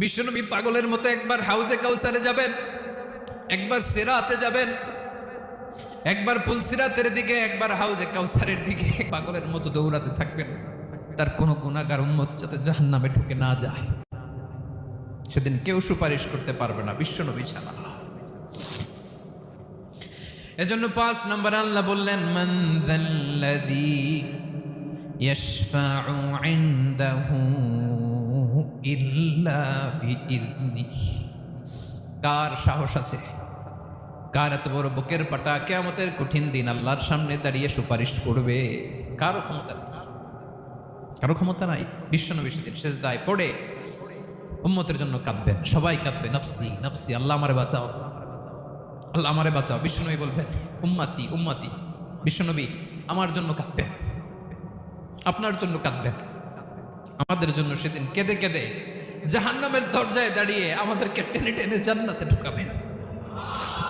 বিশ্বনবী পাগলের মতো একবার হাউজে কাউসারে যাবেন, একবার সিরাতে যাবেন, একবার পুলসিরাতের দিকে, একবার হাউজে কাউসারের দিকে পাগলের মতো দৌড়াতে থাকবেন। তার কোনো গুনাহগার উম্মত যাতে জাহান্নামে ঢুকে না যায়, সেদিন কেউ সুপারিশ করতে পারবে না বিশ্বনবী ছাড়া। এজন্য 5 নম্বর আল্লাহ বললেন, মান যাল্লাযী ইয়াশফাউ ইনদাহু ইল্লা বিইযনিহি। কার সাহস আছে, কার এত বড় বুকের পাটা কিয়ামতের কঠিন দিন আল্লাহর সামনে দাঁড়িয়ে সুপারিশ করবে? কারো ক্ষমতা নেই, কারো ক্ষমতা নাই। বিশ্বনবী সেদিন সেজদায় পড়ে উম্মতের জন্য কাঁদবেন, সবাই কাঁদবে, নফসি নফসি, আল্লাহ আমারে বাঁচাও, আল্লাহ আমারে বাঁচাও। বিশ্বনবী বলবেন, উম্মতি উম্মতি। বিশ্বনবী আমার জন্য কাঁদবেন, আপনার জন্য কাঁদবেন, আমাদের জন্য সেদিন কেঁদে কেঁদে জাহান্নামের দরজায় দাঁড়িয়ে আমাদেরকে টেনে টেনে জান্নাতে ঢুকাবেন।